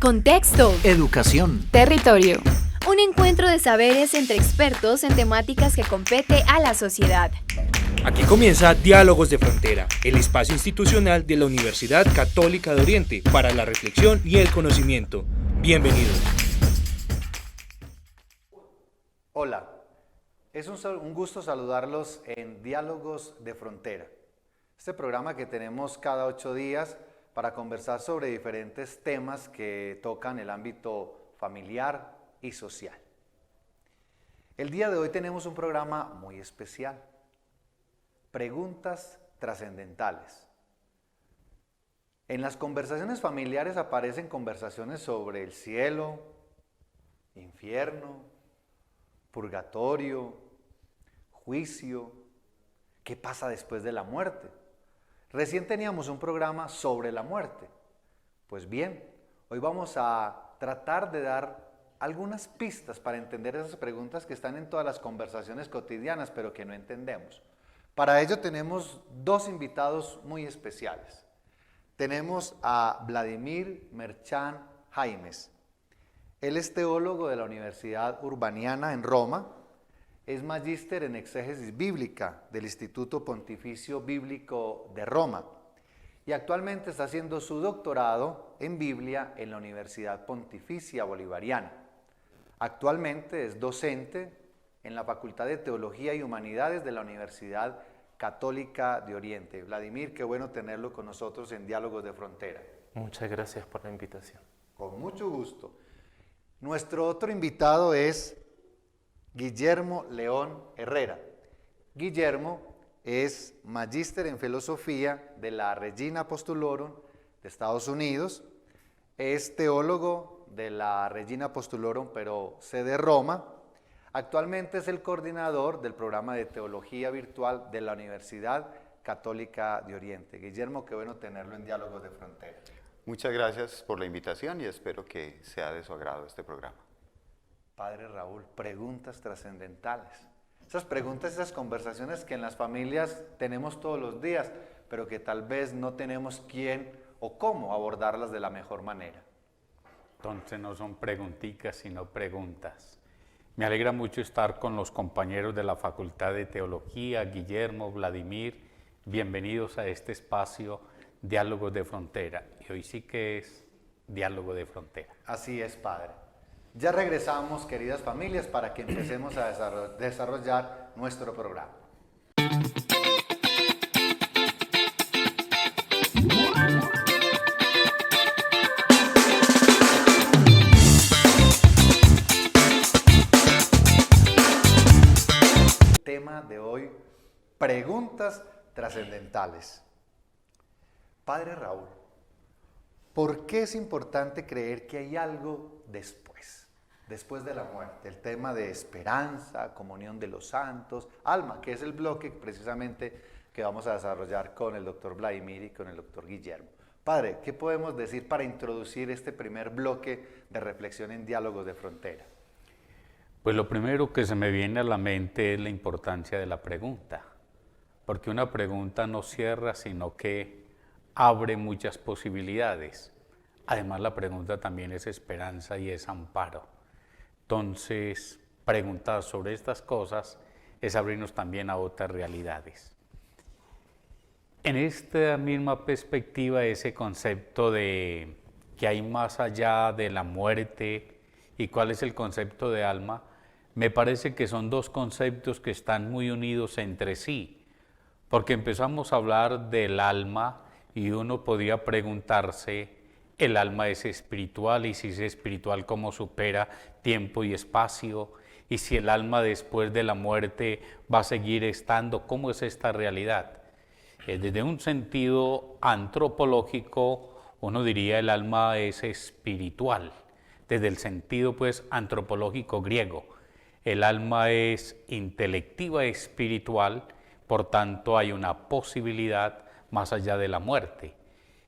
Contexto. Educación. Territorio. Un encuentro de saberes entre expertos en temáticas que compete a la sociedad. Aquí comienza Diálogos de Frontera, el espacio institucional de la Universidad Católica de Oriente para la reflexión y el conocimiento. Bienvenidos. Hola, es un gusto saludarlos en Diálogos de Frontera, este programa que tenemos cada 8 días para conversar sobre diferentes temas que tocan el ámbito familiar y social. El día de hoy tenemos un programa muy especial, Preguntas Trascendentales. En las conversaciones familiares aparecen conversaciones sobre el cielo, infierno, purgatorio, juicio, qué pasa después de la muerte. Recién teníamos un programa sobre la muerte. Pues bien, hoy vamos a tratar de dar algunas pistas para entender esas preguntas que están en todas las conversaciones cotidianas, pero que no entendemos. Para ello tenemos dos invitados muy especiales. Tenemos a Vladimir Merchan Jaimes. Él es teólogo de la Universidad Urbaniana en Roma, es magíster en exégesis bíblica del Instituto Pontificio Bíblico de Roma y actualmente está haciendo su doctorado en Biblia en la Universidad Pontificia Bolivariana. Actualmente es docente en la Facultad de Teología y Humanidades de la Universidad Católica de Oriente. Vladimir, qué bueno tenerlo con nosotros en Diálogos de Frontera. Muchas gracias por la invitación. Con mucho gusto. Nuestro otro invitado es Guillermo León Herrera. Guillermo es magíster en filosofía de la Regina Apostolorum de Estados Unidos, es teólogo de la Regina Apostolorum, pero sede Roma. Actualmente es el coordinador del programa de teología virtual de la Universidad Católica de Oriente. Guillermo, qué bueno tenerlo en Diálogos de Frontera. Muchas gracias por la invitación y espero que sea de su agrado este programa. Padre Raúl, preguntas trascendentales. Esas preguntas, esas conversaciones que en las familias tenemos todos los días, pero que tal vez no tenemos quién o cómo abordarlas de la mejor manera. Entonces no son preguntitas, sino preguntas. Me alegra mucho estar con los compañeros de la Facultad de Teología, Guillermo, Vladimir. Bienvenidos a este espacio Diálogos de Frontera. Y hoy sí que es Diálogo de Frontera. Así es, Padre. Ya regresamos, queridas familias, para que empecemos a desarrollar nuestro programa. Tema de hoy, preguntas trascendentales. Padre Raúl, ¿por qué es importante creer que hay algo después de la muerte? El tema de esperanza, comunión de los santos, alma, que es el bloque precisamente que vamos a desarrollar con el doctor Vladimir y con el doctor Guillermo. Padre, ¿qué podemos decir para introducir este primer bloque de reflexión en Diálogos de Frontera? Pues lo primero que se me viene a la mente es la importancia de la pregunta, porque una pregunta no cierra, sino que abre muchas posibilidades. Además, la pregunta también es esperanza y es amparo. Entonces, preguntar sobre estas cosas es abrirnos también a otras realidades. En esta misma perspectiva, ese concepto de que hay más allá de la muerte y cuál es el concepto de alma, me parece que son dos conceptos que están muy unidos entre sí, porque empezamos a hablar del alma y uno podría preguntarse, ¿el alma es espiritual? Y si es espiritual, ¿cómo supera tiempo y espacio? Y si el alma después de la muerte va a seguir estando, ¿cómo es esta realidad? Desde un sentido antropológico, uno diría el alma es espiritual. Desde el sentido pues antropológico griego, el alma es intelectiva espiritual, por tanto hay una posibilidad más allá de la muerte.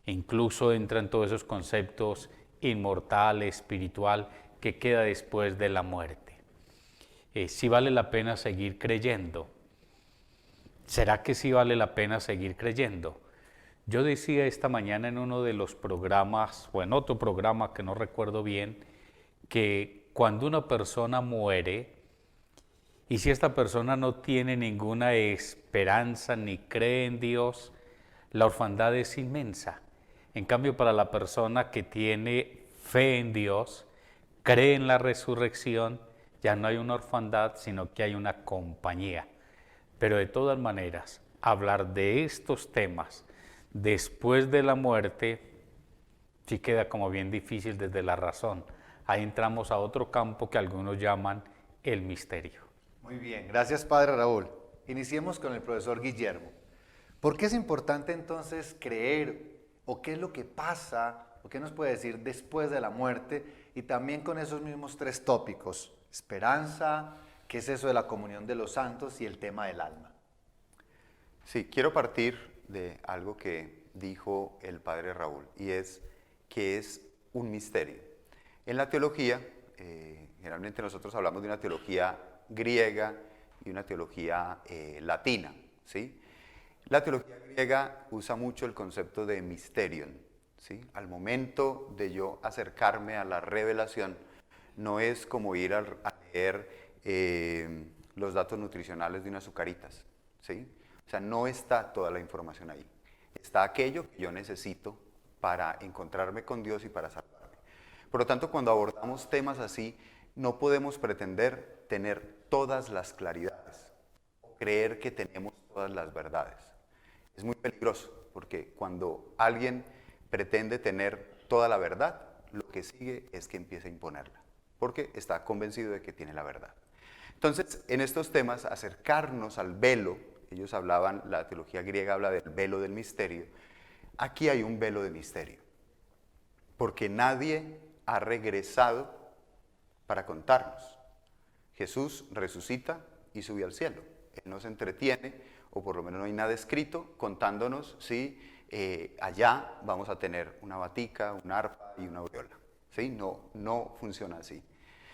Incluso entran todos esos conceptos inmortal, espiritual, que queda después de la muerte. ¿Sí vale la pena seguir creyendo? ¿Será que sí vale la pena seguir creyendo? Yo decía esta mañana en uno de los programas, o en otro programa que no recuerdo bien, que cuando una persona muere, y si esta persona no tiene ninguna esperanza ni cree en Dios, la orfandad es inmensa. En cambio, para la persona que tiene fe en Dios, cree en la resurrección, ya no hay una orfandad, sino que hay una compañía. Pero de todas maneras, hablar de estos temas después de la muerte sí queda como bien difícil desde la razón. Ahí entramos a otro campo que algunos llaman el misterio. Muy bien, gracias Padre Raúl. Iniciemos con el profesor Guillermo. ¿Por qué es importante entonces creer o qué es lo que pasa o qué nos puede decir después de la muerte? Y también con esos mismos tres tópicos, esperanza, qué es eso de la comunión de los santos y el tema del alma. Sí, quiero partir de algo que dijo el Padre Raúl, y es que es un misterio. En la teología, generalmente nosotros hablamos de una teología griega y una teología latina, ¿sí? La teología griega usa mucho el concepto de mysterion, ¿sí? Al momento de yo acercarme a la revelación, no es como ir a leer los datos nutricionales de unas azucaritas, ¿sí? O sea, no está toda la información ahí. Está aquello que yo necesito para encontrarme con Dios y para salvarme. Por lo tanto, cuando abordamos temas así, no podemos pretender tener todas las claridades o creer que tenemos todas las verdades. Es muy peligroso, porque cuando alguien pretende tener toda la verdad, lo que sigue es que empieza a imponerla, porque está convencido de que tiene la verdad. Entonces, en estos temas, acercarnos al velo, ellos hablaban, la teología griega habla del velo del misterio, aquí hay un velo de misterio, porque nadie ha regresado para contarnos. Jesús resucita y sube al cielo. Él nos entretiene, o por lo menos no hay nada escrito, contándonos si allá vamos a tener una batica, un arpa y una aureola. ¿Sí? No funciona así.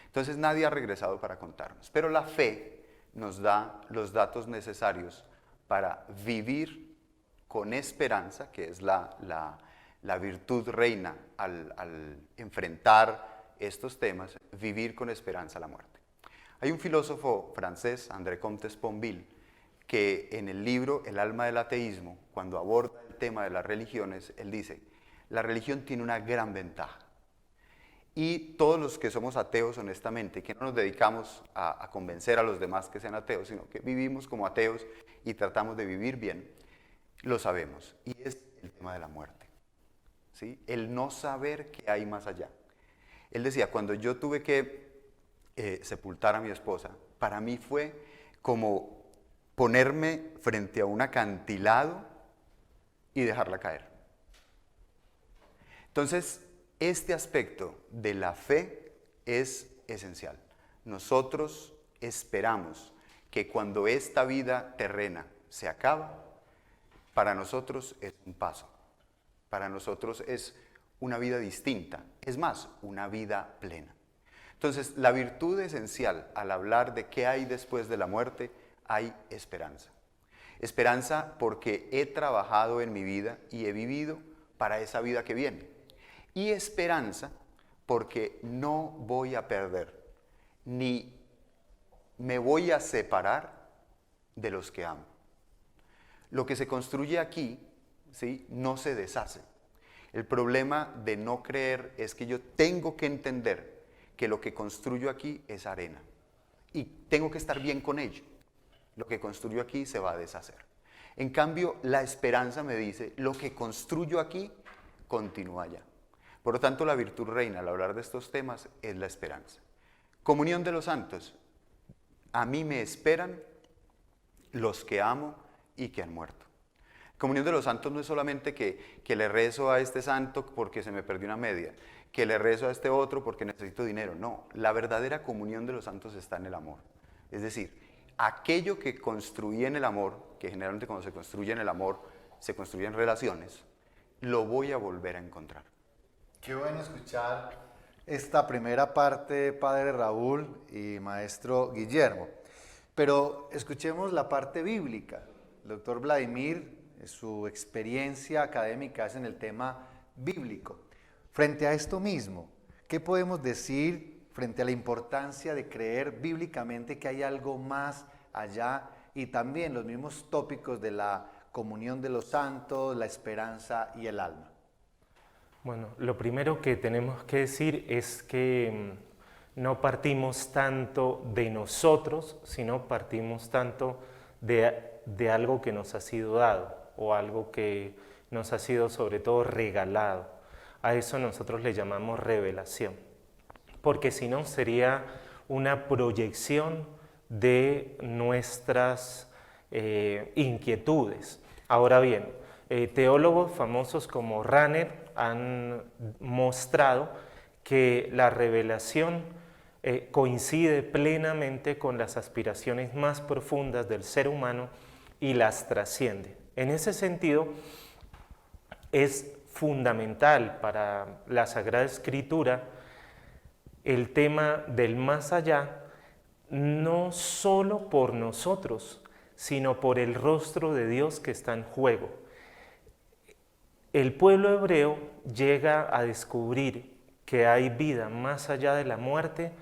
Entonces nadie ha regresado para contarnos. Pero la fe nos da los datos necesarios para vivir con esperanza, que es la virtud reina al enfrentar estos temas, vivir con esperanza la muerte. Hay un filósofo francés, André Comte Sponville, que en el libro El alma del ateísmo, cuando aborda el tema de las religiones, él dice, la religión tiene una gran ventaja. Y todos los que somos ateos, honestamente, que no nos dedicamos a convencer a los demás que sean ateos, sino que vivimos como ateos y tratamos de vivir bien, lo sabemos. Y es el tema de la muerte, ¿sí? El no saber qué hay más allá. Él decía, cuando yo tuve que sepultar a mi esposa, para mí fue como ponerme frente a un acantilado y dejarla caer. Entonces, este aspecto de la fe es esencial. Nosotros esperamos que cuando esta vida terrena se acaba, para nosotros es un paso, para nosotros es una vida distinta, es más, una vida plena. Entonces, la virtud esencial al hablar de qué hay después de la muerte, hay esperanza. Esperanza porque he trabajado en mi vida y he vivido para esa vida que viene. Y esperanza porque no voy a perder, ni me voy a separar de los que amo. Lo que se construye aquí, ¿sí?, no se deshace. El problema de no creer es que yo tengo que entender que lo que construyo aquí es arena y tengo que estar bien con ello. Lo que construyo aquí se va a deshacer. En cambio, la esperanza me dice, lo que construyo aquí continúa allá. Por lo tanto, la virtud reina al hablar de estos temas es la esperanza. Comunión de los santos. A mí me esperan los que amo y que han muerto. Comunión de los santos no es solamente que le rezo a este santo porque se me perdió una media, que le rezo a este otro porque necesito dinero. No, la verdadera comunión de los santos está en el amor. Es decir, aquello que construí en el amor, que generalmente cuando se construye en el amor, se construyen relaciones, lo voy a volver a encontrar. Qué bueno escuchar esta primera parte, Padre Raúl y Maestro Guillermo. Pero escuchemos la parte bíblica. El doctor Vladimir su experiencia académica es en el tema bíblico. Frente a esto mismo, ¿qué podemos decir frente a la importancia de creer bíblicamente que hay algo más allá y también los mismos tópicos de la comunión de los santos, la esperanza y el alma? Bueno, lo primero que tenemos que decir es que no partimos tanto de nosotros, sino partimos tanto de algo que nos ha sido dado o algo que nos ha sido sobre todo regalado. A eso nosotros le llamamos revelación, porque si no sería una proyección de nuestras inquietudes. Ahora bien, teólogos famosos como Rahner han mostrado que la revelación coincide plenamente con las aspiraciones más profundas del ser humano y las trasciende. En ese sentido, es fundamental para la Sagrada Escritura el tema del más allá, no solo por nosotros, sino por el rostro de Dios que está en juego. El pueblo hebreo llega a descubrir que hay vida más allá de la muerte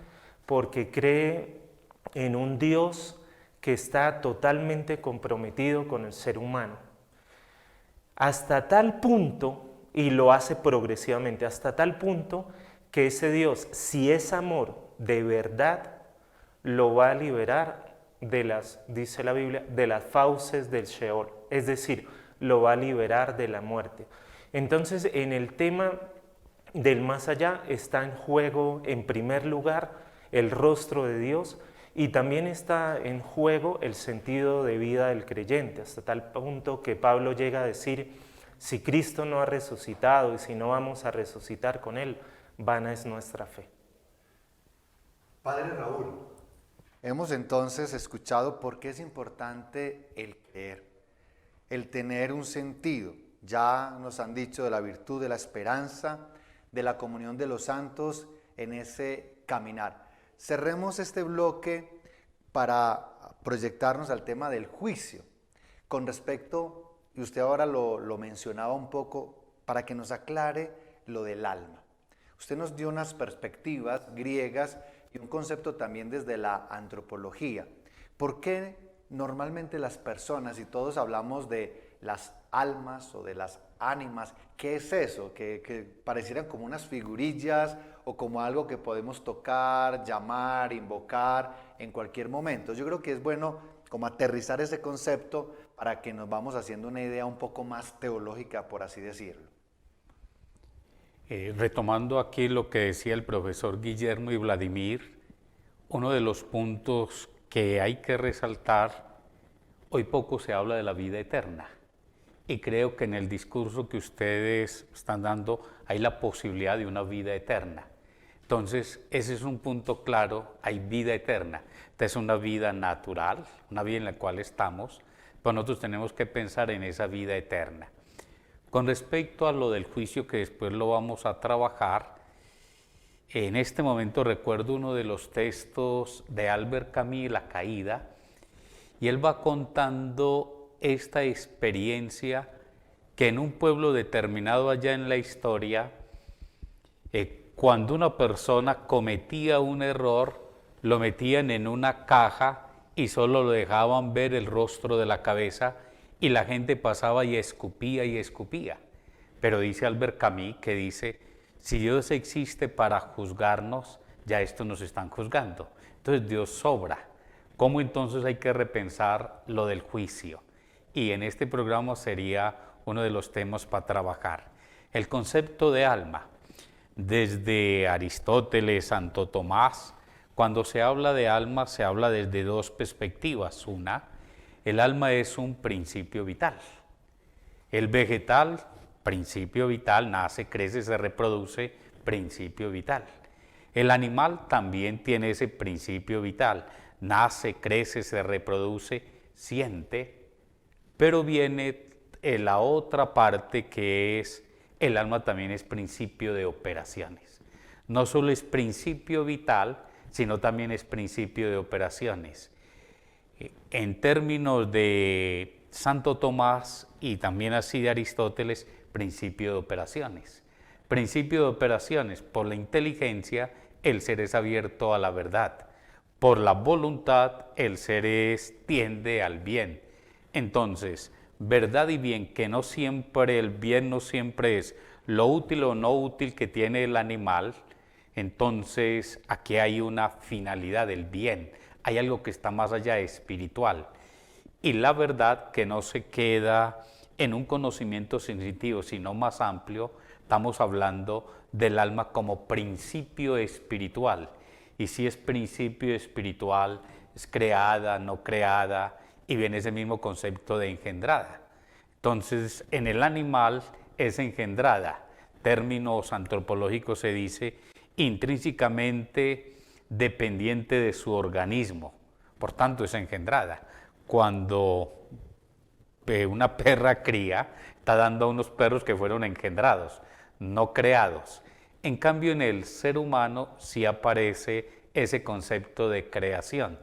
porque cree en un Dios que está totalmente comprometido con el ser humano. Hasta tal punto, y lo hace progresivamente, hasta tal punto que ese Dios, si es amor de verdad, lo va a liberar de las, dice la Biblia, de las fauces del Sheol, es decir, lo va a liberar de la muerte. Entonces, en el tema del más allá está en juego, en primer lugar, el rostro de Dios y también está en juego el sentido de vida del creyente, hasta tal punto que Pablo llega a decir, si Cristo no ha resucitado y si no vamos a resucitar con Él, vana es nuestra fe. Padre Raúl, hemos entonces escuchado por qué es importante el creer, el tener un sentido. Ya nos han dicho de la virtud de la esperanza, de la comunión de los santos en ese caminar. Cerremos este bloque para proyectarnos al tema del juicio. Con respecto, y usted ahora lo mencionaba un poco, para que nos aclare lo del alma. Usted nos dio unas perspectivas griegas y un concepto también desde la antropología. ¿Por qué normalmente las personas, y todos hablamos de las almas o de las ánimas, qué es eso? Que parecieran como unas figurillas o como algo que podemos tocar, llamar, invocar en cualquier momento. Yo creo que es bueno como aterrizar ese concepto para que nos vamos haciendo una idea un poco más teológica, por así decirlo. Retomando aquí lo que decía el profesor Guillermo y Vladimir, uno de los puntos que hay que resaltar, hoy poco se habla de la vida eterna. Y creo que en el discurso que ustedes están dando hay la posibilidad de una vida eterna. Entonces, ese es un punto claro, hay vida eterna. Esta es una vida natural, una vida en la cual estamos, pero nosotros tenemos que pensar en esa vida eterna. Con respecto a lo del juicio, que después lo vamos a trabajar, en este momento recuerdo uno de los textos de Albert Camus, La caída, y él va contando esta experiencia que en un pueblo determinado allá en la historia, cuando una persona cometía un error, lo metían en una caja y solo lo dejaban ver el rostro de la cabeza y la gente pasaba y escupía y escupía. Pero dice Albert Camus que dice, si Dios existe para juzgarnos, ya esto nos están juzgando. Entonces Dios sobra. ¿Cómo entonces hay que repensar lo del juicio? Y en este programa sería uno de los temas para trabajar. El concepto de alma, desde Aristóteles, Santo Tomás, cuando se habla de alma se habla desde dos perspectivas. Una, el alma es un principio vital. El vegetal, principio vital, nace, crece, se reproduce, principio vital. El animal también tiene ese principio vital, nace, crece, se reproduce, siente. Pero viene la otra parte que es, el alma también es principio de operaciones. No solo es principio vital, sino también es principio de operaciones. En términos de Santo Tomás y también así de Aristóteles, principio de operaciones. Principio de operaciones, por la inteligencia el ser es abierto a la verdad, por la voluntad el ser tiende al bien. Entonces, verdad y bien, que no siempre, el bien no siempre es lo útil o no útil que tiene el animal, entonces aquí hay una finalidad del bien, hay algo que está más allá espiritual. Y la verdad que no se queda en un conocimiento sensitivo, sino más amplio, estamos hablando del alma como principio espiritual. Y si es principio espiritual, es creada, no creada, y viene ese mismo concepto de engendrada. Entonces, en el animal es engendrada. Términos antropológicos se dice intrínsecamente dependiente de su organismo, por tanto es engendrada. Cuando una perra cría, está dando a unos perros que fueron engendrados, no creados. En cambio, en el ser humano sí aparece ese concepto de creación,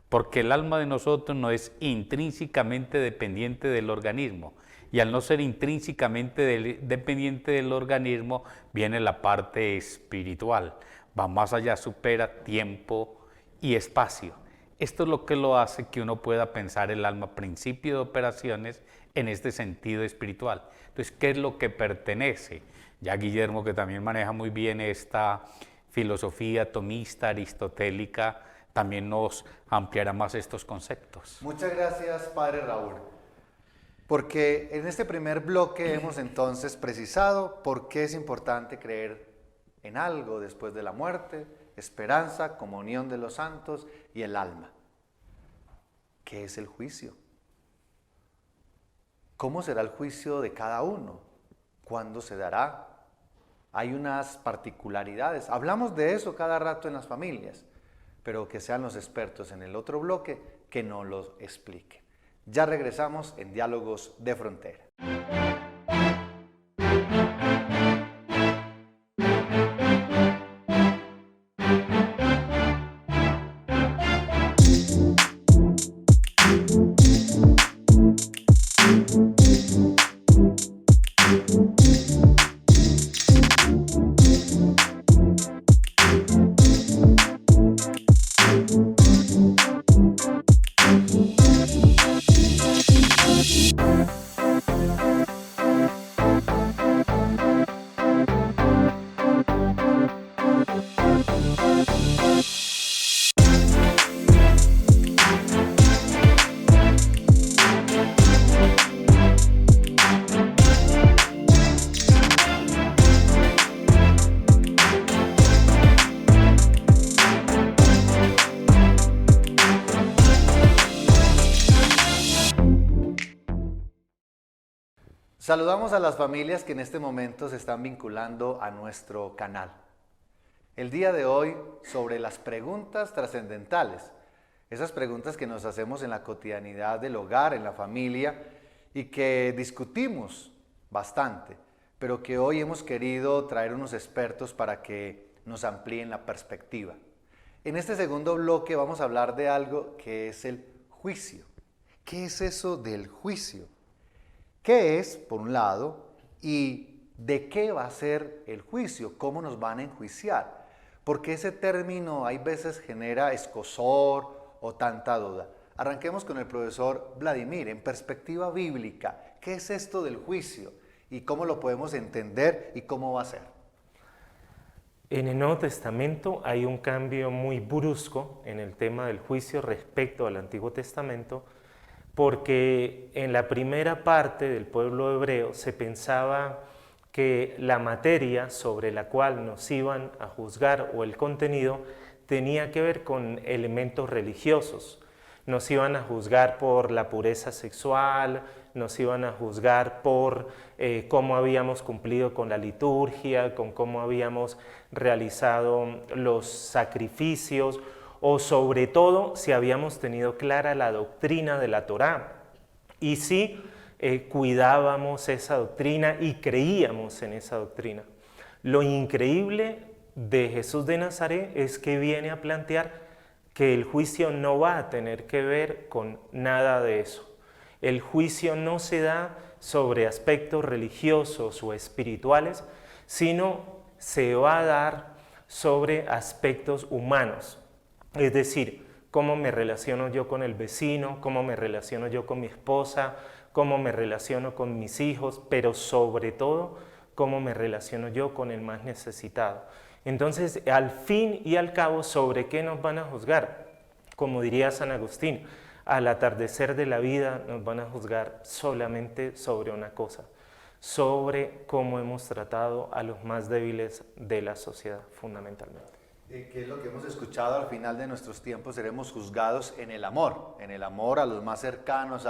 porque el alma de nosotros no es intrínsecamente dependiente del organismo, y al no ser intrínsecamente dependiente del organismo, viene la parte espiritual, va más allá, supera tiempo y espacio. Esto es lo que lo hace que uno pueda pensar el alma principio de operaciones en este sentido espiritual. Entonces, ¿qué es lo que pertenece? Ya Guillermo, que también maneja muy bien esta filosofía tomista, aristotélica, también nos ampliará más estos conceptos. Muchas gracias, Padre Raúl. Porque en este primer bloque hemos entonces precisado por qué es importante creer en algo después de la muerte, esperanza, comunión de los santos y el alma. ¿Qué es el juicio? ¿Cómo será el juicio de cada uno? ¿Cuándo se dará? Hay unas particularidades. Hablamos de eso cada rato en las familias, pero que sean los expertos en el otro bloque que nos lo expliquen. Ya regresamos en Diálogos de Frontera. Saludamos a las familias que en este momento se están vinculando a nuestro canal. El día de hoy sobre las preguntas trascendentales, esas preguntas que nos hacemos en la cotidianidad del hogar, en la familia y que discutimos bastante, pero que hoy hemos querido traer unos expertos para que nos amplíen la perspectiva. En este segundo bloque vamos a hablar de algo que es el juicio. ¿Qué es eso del juicio? ¿Qué es, por un lado, y de qué va a ser el juicio? ¿Cómo nos van a enjuiciar? Porque ese término hay veces genera escozor o tanta duda. Arranquemos con el profesor Vladimir. En perspectiva bíblica, ¿qué es esto del juicio? ¿Y cómo lo podemos entender y cómo va a ser? En el Nuevo Testamento hay un cambio muy brusco en el tema del juicio respecto al Antiguo Testamento, porque en la primera parte del pueblo hebreo se pensaba que la materia sobre la cual nos iban a juzgar o el contenido tenía que ver con elementos religiosos. Nos iban a juzgar por la pureza sexual, nos iban a juzgar por cómo habíamos cumplido con la liturgia, con cómo habíamos realizado los sacrificios, o sobre todo si habíamos tenido clara la doctrina de la Torá y si cuidábamos esa doctrina y creíamos en esa doctrina. Lo increíble de Jesús de Nazaret es que viene a plantear que el juicio no va a tener que ver con nada de eso. El juicio no se da sobre aspectos religiosos o espirituales, sino se va a dar sobre aspectos humanos. Es decir, cómo me relaciono yo con el vecino, cómo me relaciono yo con mi esposa, cómo me relaciono con mis hijos, pero sobre todo, cómo me relaciono yo con el más necesitado. Entonces, al fin y al cabo, ¿sobre qué nos van a juzgar? Como diría San Agustín, al atardecer de la vida nos van a juzgar solamente sobre una cosa, sobre cómo hemos tratado a los más débiles de la sociedad, fundamentalmente. Que es lo que hemos escuchado al final de nuestros tiempos, seremos juzgados en el amor a los más cercanos.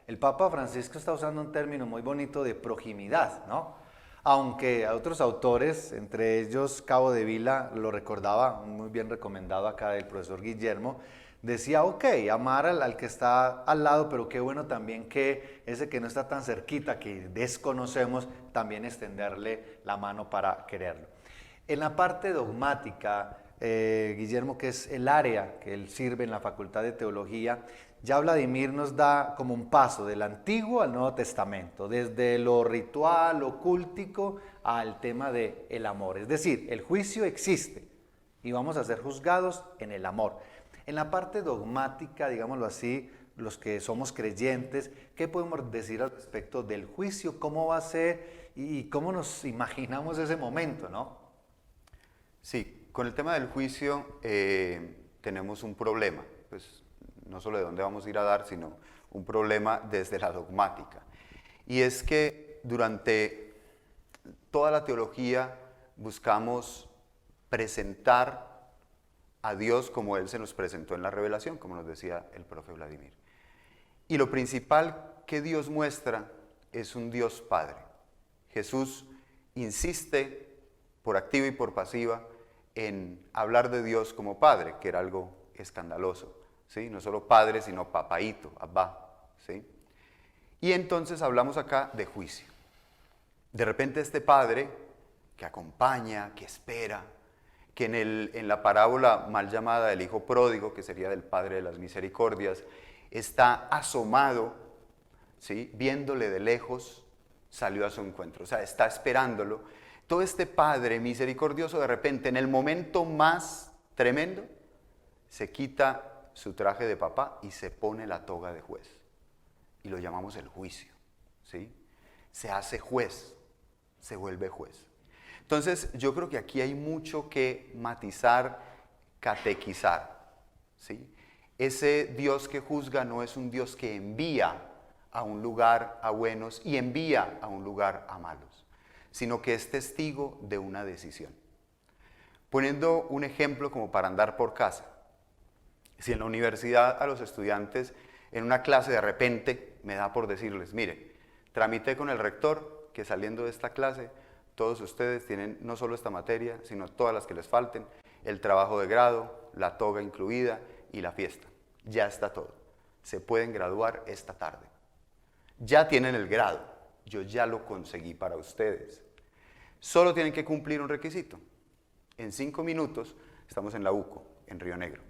El Papa Francisco está usando un término muy bonito de proximidad, ¿no? Aunque a otros autores, entre ellos Cabo de Vila, lo recordaba, muy bien recomendado acá del profesor Guillermo, decía, ok, amar al que está al lado, pero qué bueno también que ese que no está tan cerquita, que desconocemos, también extenderle la mano para quererlo. En la parte dogmática, Guillermo, que es el área que él sirve en la Facultad de Teología, ya Vladimir nos da como un paso del Antiguo al Nuevo Testamento, desde lo ritual, lo cultico, al tema del amor. Es decir, el juicio existe y vamos a ser juzgados en el amor. En la parte dogmática, digámoslo así, los que somos creyentes, ¿qué podemos decir al respecto del juicio? ¿Cómo va a ser y cómo nos imaginamos ese momento, no? Sí, con el tema del juicio tenemos un problema, pues no solo de dónde vamos a ir a dar, sino un problema desde la dogmática. Y es que durante toda la teología buscamos presentar a Dios como Él se nos presentó en la revelación, como nos decía el profe Vladimir. Y lo principal que Dios muestra es un Dios Padre. Jesús insiste por activa y por pasiva en hablar de Dios como Padre, que era algo escandaloso, ¿sí? No solo Padre, sino papaíto, Abba, ¿sí? Y entonces hablamos acá de juicio. De repente este Padre que acompaña, que espera, que en la parábola mal llamada del hijo pródigo, que sería del Padre de las misericordias, está asomado, ¿sí? Viéndole de lejos, salió a su encuentro, o sea, está esperándolo. Todo este Padre misericordioso de repente, en el momento más tremendo, se quita su traje de papá y se pone la toga de juez. Y lo llamamos el juicio, ¿sí? Se hace juez, se vuelve juez. Entonces, yo creo que aquí hay mucho que matizar, catequizar, ¿sí? Ese Dios que juzga no es un Dios que envía a un lugar a buenos y envía a un lugar a malos, sino que es testigo de una decisión. Poniendo un ejemplo como para andar por casa, si en la universidad a los estudiantes en una clase de repente me da por decirles, mire, tramité con el rector que saliendo de esta clase todos ustedes tienen no solo esta materia, sino todas las que les falten, el trabajo de grado, la toga incluida y la fiesta. Ya está todo. Se pueden graduar esta tarde. Ya tienen el grado. Yo ya lo conseguí para ustedes. Solo tienen que cumplir un requisito. En 5 minutos, estamos en la UCO, en Río Negro.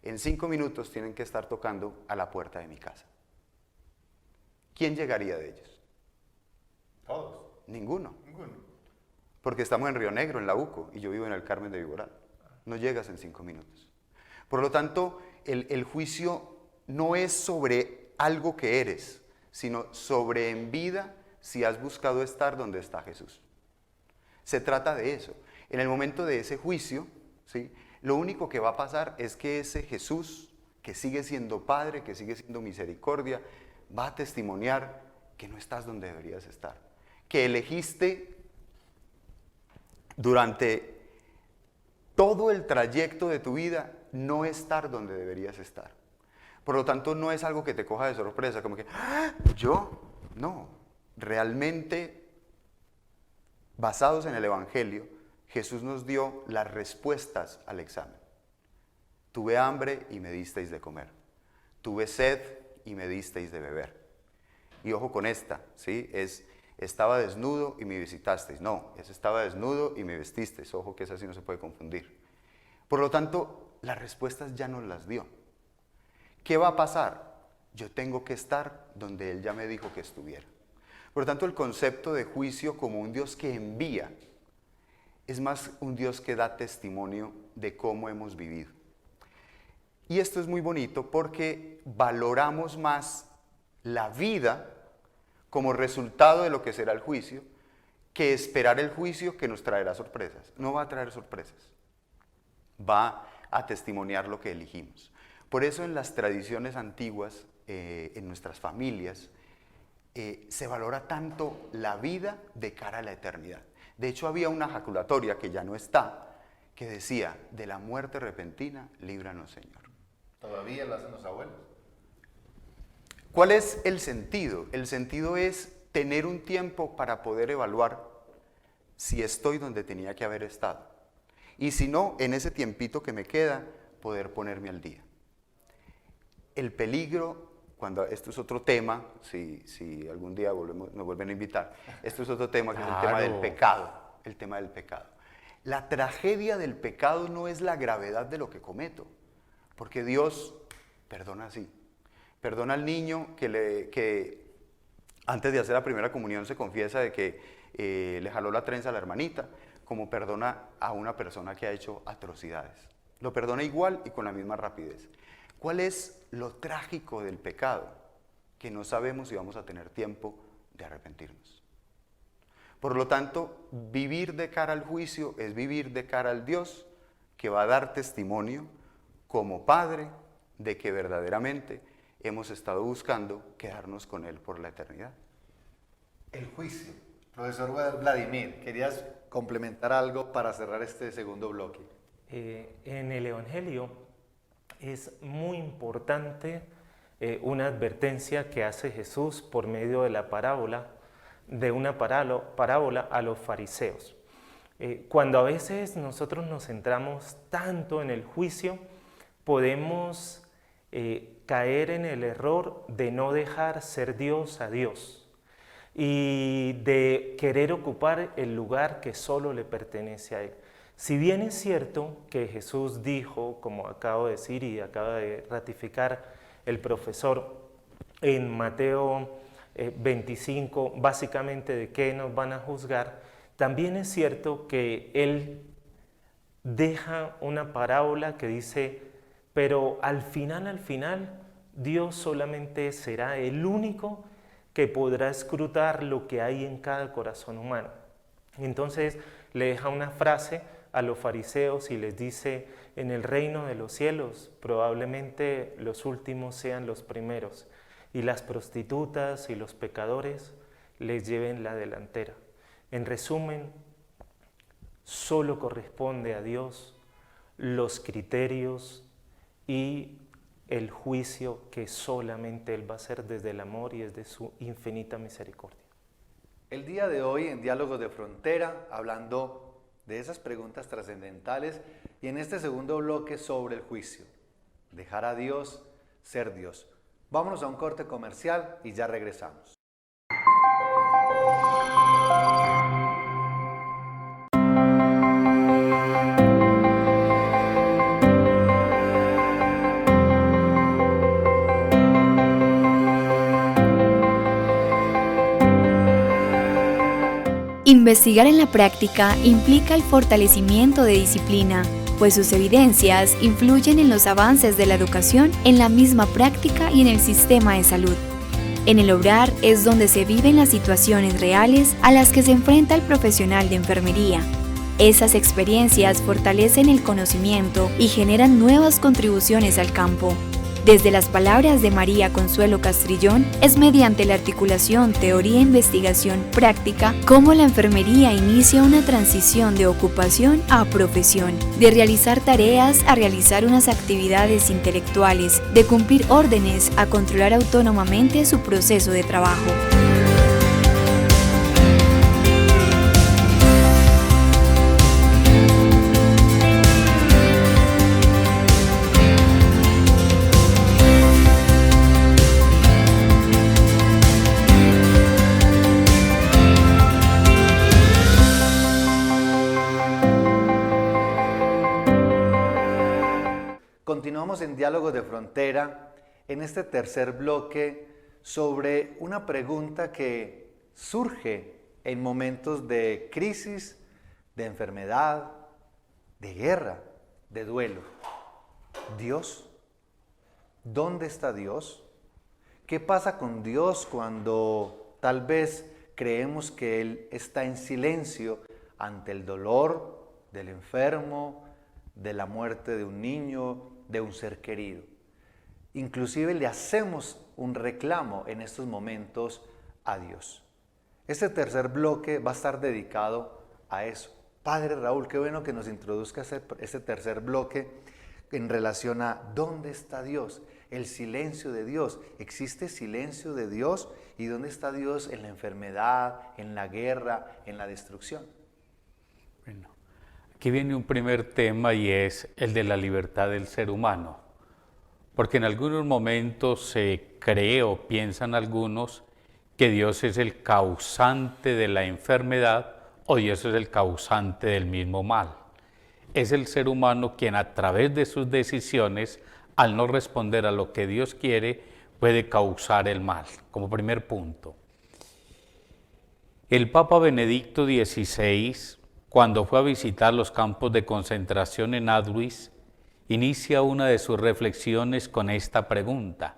En 5 minutos tienen que estar tocando a la puerta de mi casa. ¿Quién llegaría de ellos? Todos. Ninguno. Porque estamos en Río Negro, en la UCO, y yo vivo en el Carmen de Viboral. No llegas en 5 minutos. Por lo tanto, el juicio no es sobre algo que eres, sino sobre en vida si has buscado estar donde está Jesús. Se trata de eso. En el momento de ese juicio, ¿sí? Lo único que va a pasar es que ese Jesús, que sigue siendo Padre, que sigue siendo misericordia, va a testimoniar que no estás donde deberías estar, que elegiste durante todo el trayecto de tu vida no estar donde deberías estar. Por lo tanto, no es algo que te coja de sorpresa, como que, ¿ah, yo? No, realmente, basados en el Evangelio, Jesús nos dio las respuestas al examen. Tuve hambre y me disteis de comer. Tuve sed y me disteis de beber. Y ojo con esta, ¿sí? Estaba desnudo y me visitasteis. No, estaba desnudo y me vestisteis. Ojo que esa sí no se puede confundir. Por lo tanto, las respuestas ya nos las dio. ¿Qué va a pasar? yo tengo que estar donde Él ya me dijo que estuviera. Por lo tanto, el concepto de juicio como un Dios que envía es más un Dios que da testimonio de cómo hemos vivido. Y esto es muy bonito porque valoramos más la vida como resultado de lo que será el juicio que esperar el juicio que nos traerá sorpresas. No va a traer sorpresas, va a testimoniar lo que elegimos. Por eso en las tradiciones antiguas, en nuestras familias, se valora tanto la vida de cara a la eternidad. De hecho, había una ejaculatoria que ya no está, que decía, de la muerte repentina, líbranos, Señor. ¿Todavía lo hacen los abuelos? ¿Cuál es el sentido? El sentido es tener un tiempo para poder evaluar si estoy donde tenía que haber estado. Y si no, en ese tiempito que me queda, poder ponerme al día. El peligro, esto es otro tema, si algún día nos vuelven a invitar, esto es otro tema que es el tema del pecado. La tragedia del pecado no es la gravedad de lo que cometo, porque Dios perdona así. Perdona al niño que antes de hacer la primera comunión se confiesa de que le jaló la trenza a la hermanita, como perdona a una persona que ha hecho atrocidades. Lo perdona igual y con la misma rapidez. ¿Cuál es lo trágico del pecado? Que no sabemos si vamos a tener tiempo de arrepentirnos. Por lo tanto, vivir de cara al juicio es vivir de cara al Dios que va a dar testimonio como Padre de que verdaderamente hemos estado buscando quedarnos con Él por la eternidad. El juicio. Profesor Vladimir, ¿querías complementar algo para cerrar este segundo bloque? En el Evangelio es muy importante una advertencia que hace Jesús por medio de la parábola, a los fariseos. Cuando a veces nosotros nos centramos tanto en el juicio, podemos caer en el error de no dejar ser Dios a Dios y de querer ocupar el lugar que solo le pertenece a Él. Si bien es cierto que Jesús dijo, como acabo de decir y acaba de ratificar el profesor en Mateo 25, básicamente de qué nos van a juzgar, también es cierto que Él deja una parábola que dice, pero al final, Dios solamente será el único que podrá escrutar lo que hay en cada corazón humano. Entonces le deja una frase a los fariseos y les dice, en el reino de los cielos probablemente los últimos sean los primeros y las prostitutas y los pecadores les lleven la delantera. En resumen, solo corresponde a Dios los criterios y el juicio que solamente Él va a hacer desde el amor y desde su infinita misericordia. El día de hoy en Diálogos de Frontera, hablando de esas preguntas trascendentales y en este segundo bloque sobre el juicio. Dejar a Dios ser Dios. Vámonos a un corte comercial y ya regresamos. Investigar en la práctica implica el fortalecimiento de disciplina, pues sus evidencias influyen en los avances de la educación, en la misma práctica y en el sistema de salud. En el obrar es donde se viven las situaciones reales a las que se enfrenta el profesional de enfermería. Esas experiencias fortalecen el conocimiento y generan nuevas contribuciones al campo. Desde las palabras de María Consuelo Castrillón, es mediante la articulación teoría-investigación práctica cómo la enfermería inicia una transición de ocupación a profesión, de realizar tareas a realizar unas actividades intelectuales, de cumplir órdenes a controlar autónomamente su proceso de trabajo. Continuamos en Diálogos de Frontera en este tercer bloque sobre una pregunta que surge en momentos de crisis, de enfermedad, de guerra, de duelo. Dios, ¿dónde está Dios? ¿Qué pasa con Dios cuando tal vez creemos que Él está en silencio ante el dolor del enfermo, de la muerte de un niño, de un ser querido? Inclusive le hacemos un reclamo en estos momentos a Dios. Este tercer bloque va a estar dedicado a eso. Padre Raúl, qué bueno que nos introduzca este tercer bloque en relación a ¿dónde está Dios? El silencio de Dios. ¿Existe silencio de Dios? ¿Y dónde está Dios en la enfermedad, en la guerra, en la destrucción? Bueno, aquí viene un primer tema y es el de la libertad del ser humano. Porque en algunos momentos se cree o piensan algunos que Dios es el causante de la enfermedad o Dios es el causante del mismo mal. Es el ser humano quien a través de sus decisiones, al no responder a lo que Dios quiere, puede causar el mal, como primer punto. El Papa Benedicto XVI, cuando fue a visitar los campos de concentración en Auschwitz, inicia una de sus reflexiones con esta pregunta: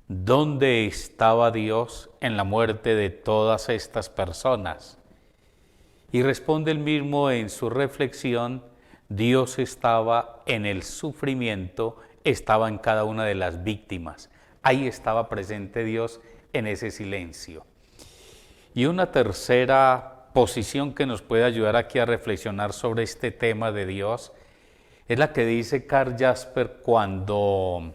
¿dónde estaba Dios en la muerte de todas estas personas? Y responde él mismo en su reflexión: Dios estaba en el sufrimiento, estaba en cada una de las víctimas. Ahí estaba presente Dios en ese silencio. Y una tercera posición que nos puede ayudar aquí a reflexionar sobre este tema de Dios es la que dice Karl Jaspers cuando,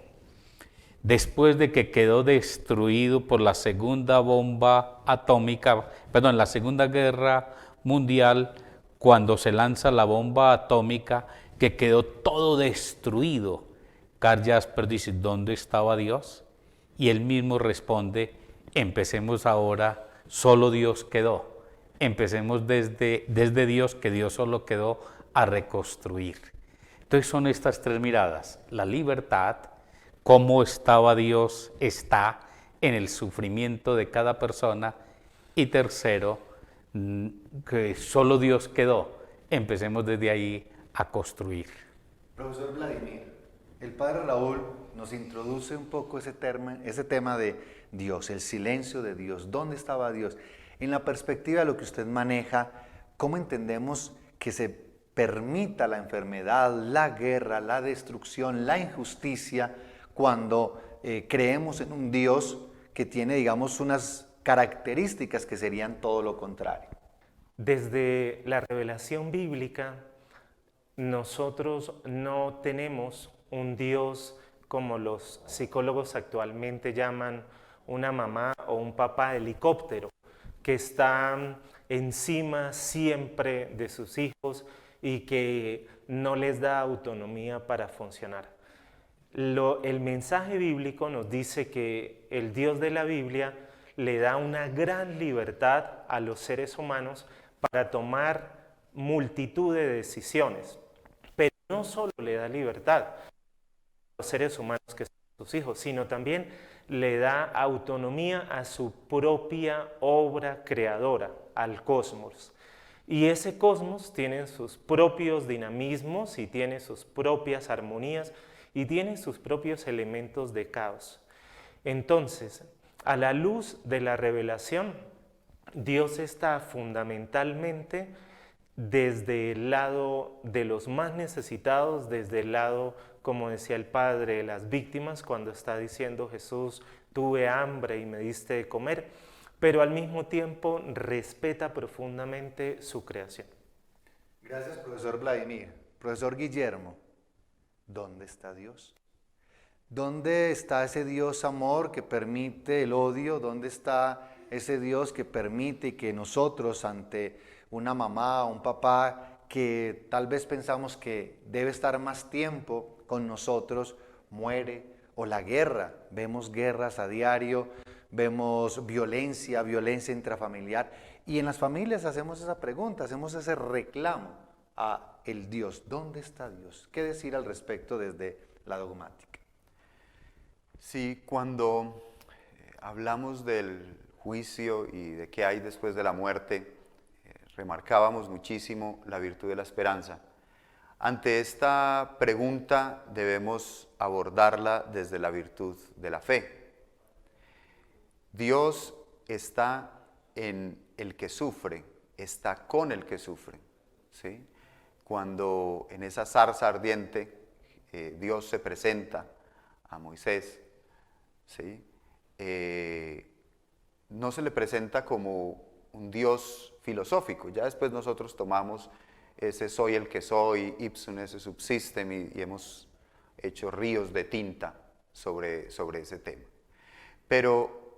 después de que quedó destruido por la segunda bomba atómica, la Segunda Guerra Mundial, cuando se lanza la bomba atómica, que quedó todo destruido, Karl Jaspers dice: ¿dónde estaba Dios? Y él mismo responde: empecemos ahora, solo Dios quedó. Empecemos desde Dios, que Dios solo quedó a reconstruir. Entonces son estas tres miradas: la libertad, cómo estaba Dios, está en el sufrimiento de cada persona, y tercero, que solo Dios quedó. Empecemos desde ahí a construir. Profesor Vladimir, el Padre Raúl nos introduce un poco ese tema de Dios, el silencio de Dios. ¿Dónde estaba Dios? En la perspectiva de lo que usted maneja, ¿cómo entendemos que se permita la enfermedad, la guerra, la destrucción, la injusticia, cuando creemos en un Dios que tiene, digamos, unas características que serían todo lo contrario? Desde la revelación bíblica, nosotros no tenemos un Dios como los psicólogos actualmente llaman una mamá o un papá helicóptero, que está encima siempre de sus hijos y que no les da autonomía para funcionar. El mensaje bíblico nos dice que el Dios de la Biblia le da una gran libertad a los seres humanos para tomar multitud de decisiones, pero no solo le da libertad a los seres humanos que son sus hijos, sino también le da autonomía a su propia obra creadora, al cosmos. Y ese cosmos tiene sus propios dinamismos y tiene sus propias armonías y tiene sus propios elementos de caos. Entonces, a la luz de la revelación, Dios está fundamentalmente desde el lado de los más necesitados, desde el lado, como decía el Padre, de las víctimas, cuando está diciendo Jesús: tuve hambre y me diste de comer, pero al mismo tiempo respeta profundamente su creación. Gracias, profesor Vladimir. Profesor Guillermo, ¿dónde está Dios? ¿Dónde está ese Dios amor que permite el odio? ¿Dónde está ese Dios que permite que nosotros, ante una mamá o un papá que tal vez pensamos que debe estar más tiempo con nosotros, muere? O la guerra, vemos guerras a diario, vemos violencia intrafamiliar, y en las familias hacemos esa pregunta, hacemos ese reclamo a el Dios. ¿Dónde está Dios? ¿Qué decir al respecto desde la dogmática? Sí, cuando hablamos del juicio y de qué hay después de la muerte, remarcábamos muchísimo la virtud de la esperanza. Ante esta pregunta debemos abordarla desde la virtud de la fe. Dios está en el que sufre, está con el que sufre, ¿sí? Cuando en esa zarza ardiente Dios se presenta a Moisés, ¿sí? No se le presenta como un Dios filosófico. Ya después nosotros tomamos ese soy el que soy, ipsum esse subsistem, y hemos hecho ríos de tinta sobre ese tema. Pero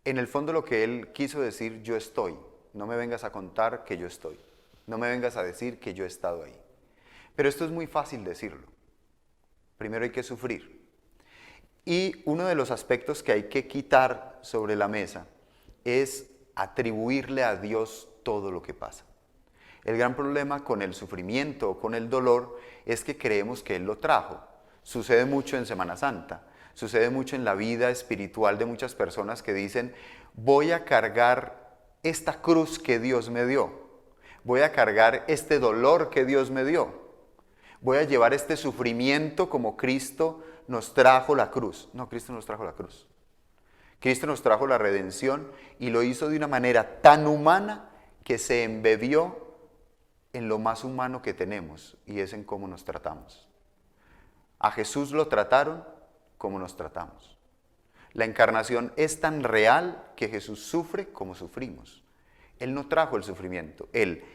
en el fondo lo que él quiso decir, yo estoy, no me vengas a contar que yo estoy, no me vengas a decir que yo he estado ahí. Pero esto es muy fácil decirlo. Primero hay que sufrir. Y uno de los aspectos que hay que quitar sobre la mesa es atribuirle a Dios todo lo que pasa. El gran problema con el sufrimiento o con el dolor es que creemos que Él lo trajo. Sucede mucho en Semana Santa, sucede mucho en la vida espiritual de muchas personas que dicen, voy a cargar esta cruz que Dios me dio, voy a cargar este dolor que Dios me dio, voy a llevar este sufrimiento como Cristo nos trajo la cruz. No, Cristo nos trajo la cruz. Cristo nos trajo la redención y lo hizo de una manera tan humana que se embebió en lo más humano que tenemos, y es en cómo nos tratamos. A Jesús lo trataron como nos tratamos. La encarnación es tan real que Jesús sufre como sufrimos. Él no trajo el sufrimiento, Él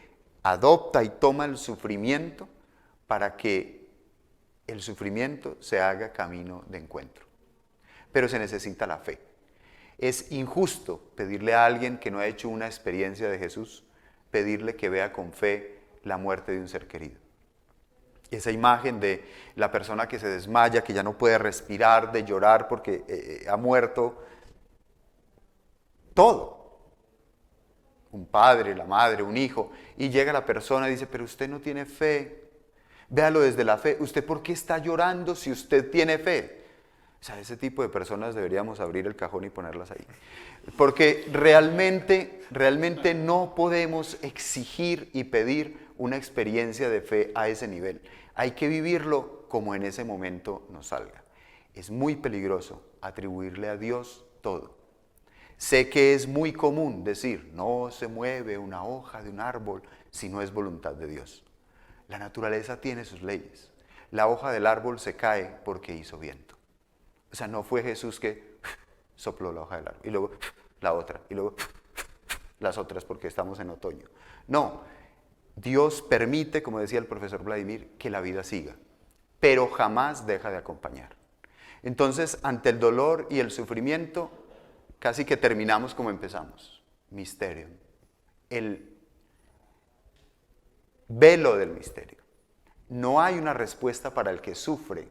adopta y toma el sufrimiento para que el sufrimiento se haga camino de encuentro. Pero se necesita la fe. Es injusto pedirle a alguien que no ha hecho una experiencia de Jesús, pedirle que vea con fe la muerte de un ser querido. Esa imagen de la persona que se desmaya, que ya no puede respirar, de llorar porque ha muerto todo. Un padre, la madre, un hijo, y llega la persona y dice, pero usted no tiene fe. Véalo desde la fe. ¿Usted por qué está llorando si usted tiene fe? O sea, ese tipo de personas deberíamos abrir el cajón y ponerlas ahí. Porque realmente no podemos exigir y pedir una experiencia de fe a ese nivel. Hay que vivirlo como en ese momento nos salga. Es muy peligroso atribuirle a Dios todo. Sé que es muy común decir, no se mueve una hoja de un árbol si no es voluntad de Dios. La naturaleza tiene sus leyes. La hoja del árbol se cae porque hizo viento. O sea, no fue Jesús que sopló la hoja del árbol y luego la otra y luego las otras porque estamos en otoño. No, Dios permite, como decía el profesor Vladimir, que la vida siga, pero jamás deja de acompañar. Entonces, ante el dolor y el sufrimiento, casi que terminamos como empezamos. Misterio. El velo del misterio. No hay una respuesta para el que sufre,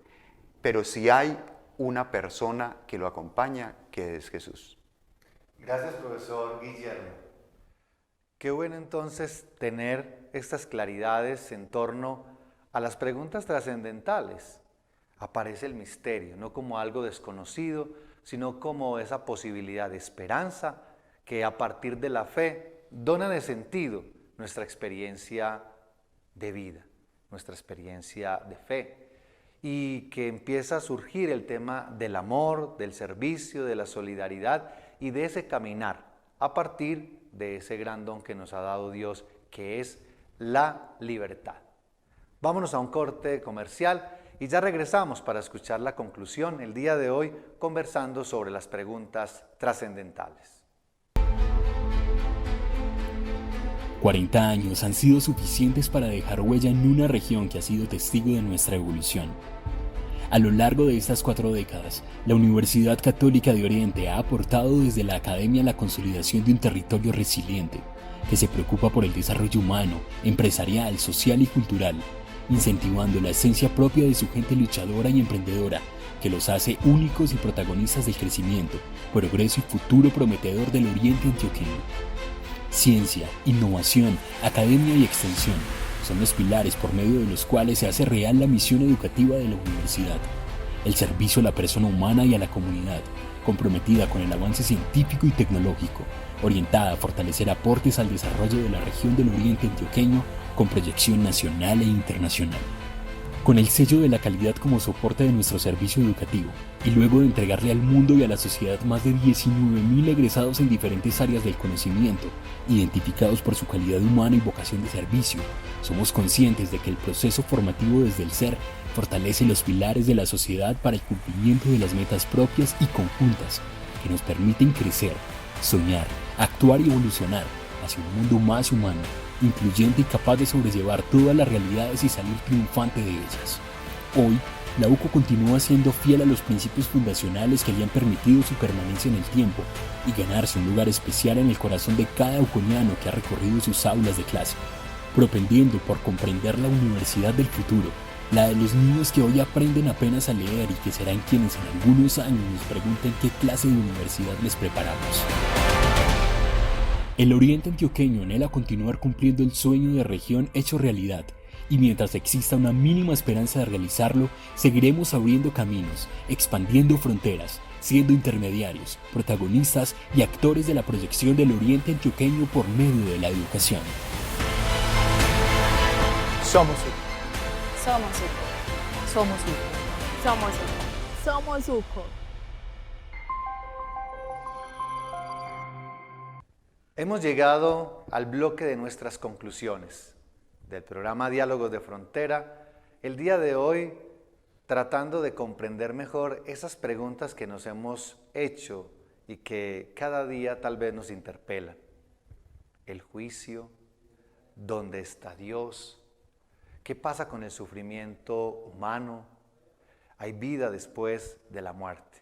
pero sí hay una persona que lo acompaña, que es Jesús. Gracias, profesor Guillermo. Qué bueno entonces tener estas claridades en torno a las preguntas trascendentales. Aparece el misterio, no como algo desconocido, sino como esa posibilidad de esperanza que a partir de la fe dona de sentido nuestra experiencia de vida, nuestra experiencia de fe. Y que empieza a surgir el tema del amor, del servicio, de la solidaridad y de ese caminar a partir de ese gran don que nos ha dado Dios, que es la libertad. Vámonos a un corte comercial y ya regresamos para escuchar la conclusión el día de hoy conversando sobre las preguntas trascendentales. 40 años han sido suficientes para dejar huella en una región que ha sido testigo de nuestra evolución. A lo largo de estas 4 décadas, la Universidad Católica de Oriente ha aportado desde la academia la consolidación de un territorio resiliente, que se preocupa por el desarrollo humano, empresarial, social y cultural, incentivando la esencia propia de su gente luchadora y emprendedora, que los hace únicos y protagonistas del crecimiento, progreso y futuro prometedor del Oriente antioqueño. Ciencia, innovación, academia y extensión son los pilares por medio de los cuales se hace real la misión educativa de la universidad. el servicio a la persona humana y a la comunidad, comprometida con el avance científico y tecnológico, orientada a fortalecer aportes al desarrollo de la región del Oriente Antioqueño con proyección nacional e internacional. Con el sello de la calidad como soporte de nuestro servicio educativo, y luego de entregarle al mundo y a la sociedad más de 19.000 egresados en diferentes áreas del conocimiento, identificados por su calidad humana y vocación de servicio, somos conscientes de que el proceso formativo desde el ser fortalece los pilares de la sociedad para el cumplimiento de las metas propias y conjuntas que nos permiten crecer, soñar, actuar y evolucionar hacia un mundo más humano, incluyente y capaz de sobrellevar todas las realidades y salir triunfante de ellas. Hoy, la UCO continúa siendo fiel a los principios fundacionales que le han permitido su permanencia en el tiempo y ganarse un lugar especial en el corazón de cada uconiano que ha recorrido sus aulas de clase, propendiendo por comprender la universidad del futuro, la de los niños que hoy aprenden apenas a leer y que serán quienes en algunos años nos pregunten qué clase de universidad les preparamos. El Oriente Antioqueño anhela continuar cumpliendo el sueño de región hecho realidad, y mientras exista una mínima esperanza de realizarlo, seguiremos abriendo caminos, expandiendo fronteras, siendo intermediarios, protagonistas y actores de la proyección del Oriente Antioqueño por medio de la educación. Somos UCO. Somos UCO. Somos UCO. Somos UCO. Somos UCO. Hemos llegado al bloque de nuestras conclusiones del programa Diálogos de Frontera. El día de hoy, tratando de comprender mejor esas preguntas que nos hemos hecho y que cada día tal vez nos interpelan. El juicio, ¿dónde está Dios? ¿Qué pasa con el sufrimiento humano? ¿Hay vida después de la muerte?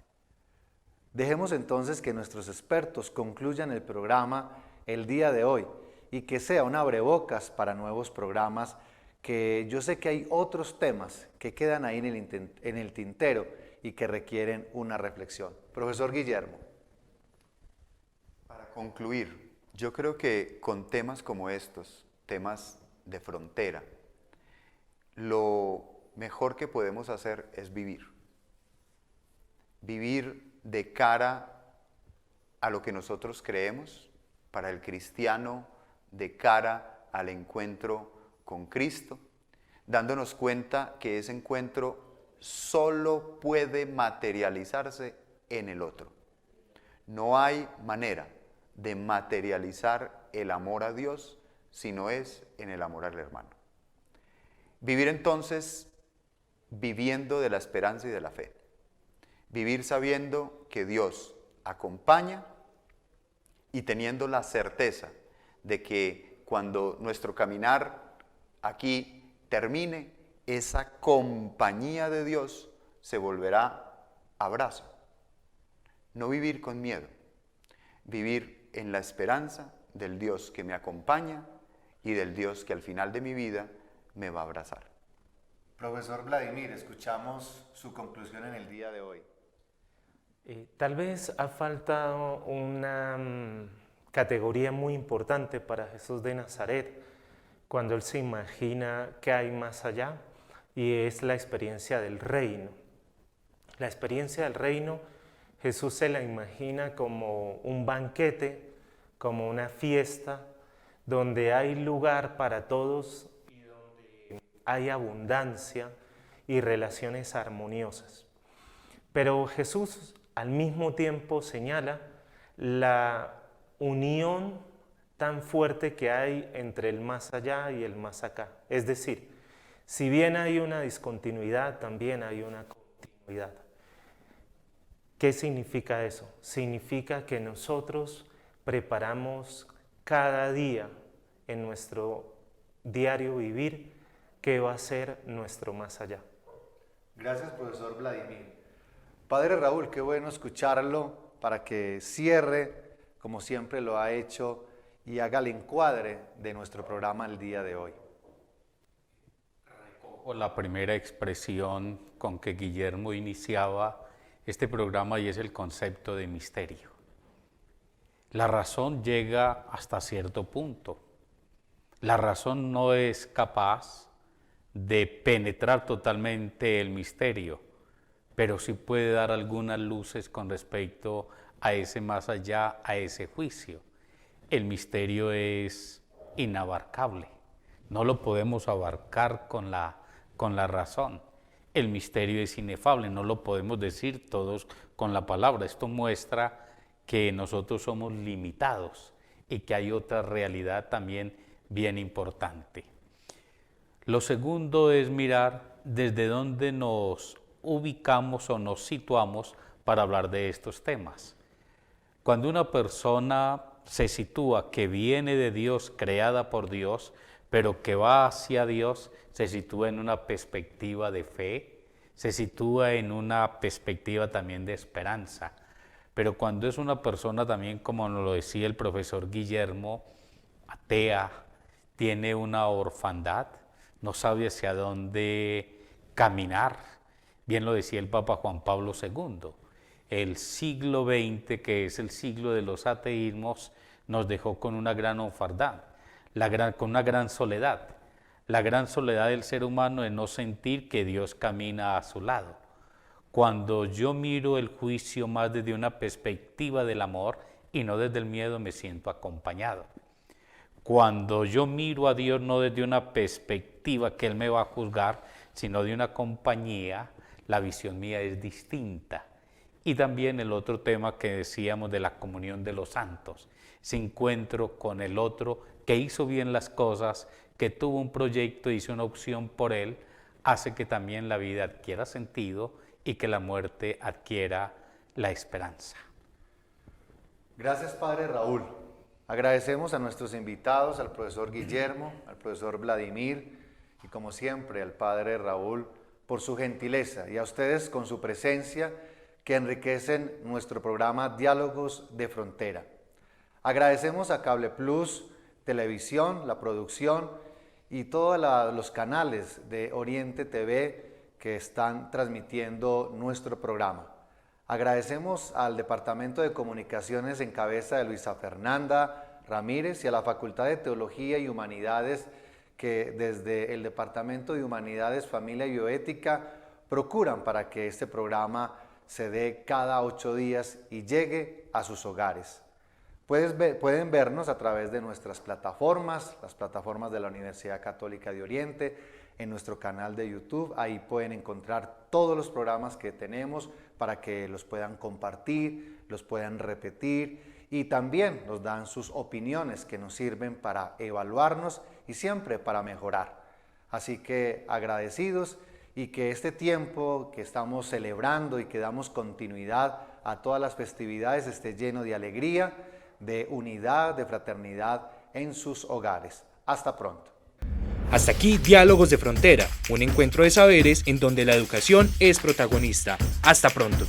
Dejemos entonces que nuestros expertos concluyan el programa el día de hoy y que sea un abrebocas para nuevos programas, que yo sé que hay otros temas que quedan ahí en el tintero y que requieren una reflexión. Profesor Guillermo. Para concluir, yo creo que con temas como estos, temas de frontera, lo mejor que podemos hacer es vivir. Vivir de cara a lo que nosotros creemos, para el cristiano, de cara al encuentro con Cristo, dándonos cuenta que ese encuentro solo puede materializarse en el otro. No hay manera de materializar el amor a Dios si no es en el amor al hermano. Vivir entonces viviendo de la esperanza y de la fe. Vivir sabiendo que Dios acompaña y teniendo la certeza de que cuando nuestro caminar aquí termine, esa compañía de Dios se volverá abrazo. No vivir con miedo, vivir en la esperanza del Dios que me acompaña y del Dios que al final de mi vida me va a abrazar. Profesor Vladimir, escuchamos su conclusión en el día de hoy. Tal vez ha faltado una categoría muy importante para Jesús de Nazaret cuando Él se imagina que hay más allá, y es la experiencia del reino. La experiencia del reino, Jesús se la imagina como un banquete, como una fiesta, donde hay lugar para todos y donde hay abundancia y relaciones armoniosas. Pero Jesús al mismo tiempo señala la unión tan fuerte que hay entre el más allá y el más acá. Es decir, si bien hay una discontinuidad, también hay una continuidad. ¿Qué significa eso? Significa que nosotros preparamos cada día en nuestro diario vivir qué va a ser nuestro más allá. Gracias, profesor Vladimir. Padre Raúl, qué bueno escucharlo para que cierre, como siempre lo ha hecho, y haga el encuadre de nuestro programa el día de hoy. Recojo la primera expresión con que Guillermo iniciaba este programa, y es el concepto de misterio. La razón llega hasta cierto punto. La razón no es capaz de penetrar totalmente el misterio, pero sí puede dar algunas luces con respecto a ese más allá, a ese juicio. El misterio es inabarcable, no lo podemos abarcar con la razón. El misterio es inefable, no lo podemos decir todos con la palabra. Esto muestra que nosotros somos limitados y que hay otra realidad también bien importante. Lo segundo es mirar desde dónde nos ubicamos o nos situamos para hablar de estos temas. Cuando una persona se sitúa que viene de Dios, creada por Dios, pero que va hacia Dios, se sitúa en una perspectiva de fe, se sitúa en una perspectiva también de esperanza. Pero cuando es una persona también, como nos lo decía el profesor Guillermo, atea, tiene una orfandad, no sabe hacia dónde caminar, bien lo decía el Papa Juan Pablo II. El siglo XX, que es el siglo de los ateísmos, nos dejó con una gran orfandad, con una gran soledad. La gran soledad del ser humano es no sentir que Dios camina a su lado. Cuando yo miro el juicio más desde una perspectiva del amor y no desde el miedo, me siento acompañado. Cuando yo miro a Dios no desde una perspectiva que Él me va a juzgar, sino de una compañía, la visión mía es distinta. Y también el otro tema que decíamos de la comunión de los santos, ese encuentro con el otro que hizo bien las cosas, que tuvo un proyecto, hizo una opción por él, hace que también la vida adquiera sentido y que la muerte adquiera la esperanza. Gracias, Padre Raúl. Agradecemos a nuestros invitados, al profesor Guillermo, al profesor Vladimir y como siempre al Padre Raúl por su gentileza y a ustedes con su presencia que enriquecen nuestro programa Diálogos de Frontera. Agradecemos a Cable Plus Televisión, la producción y todos los canales de Oriente TV que están transmitiendo nuestro programa. Agradecemos al Departamento de Comunicaciones en cabeza de Luisa Fernanda Ramírez y a la Facultad de Teología y Humanidades que desde el Departamento de Humanidades, Familia y Bioética procuran para que este programa se dé cada 8 días y llegue a sus hogares. Pueden vernos a través de nuestras plataformas, las plataformas de la Universidad Católica de Oriente, en nuestro canal de YouTube. Ahí pueden encontrar todos los programas que tenemos para que los puedan compartir, los puedan repetir y también nos dan sus opiniones que nos sirven para evaluarnos y siempre para mejorar. Así que agradecidos y que este tiempo que estamos celebrando y que damos continuidad a todas las festividades esté lleno de alegría, de unidad, de fraternidad en sus hogares. Hasta pronto. Hasta aquí Diálogos de Frontera, un encuentro de saberes en donde la educación es protagonista. Hasta pronto.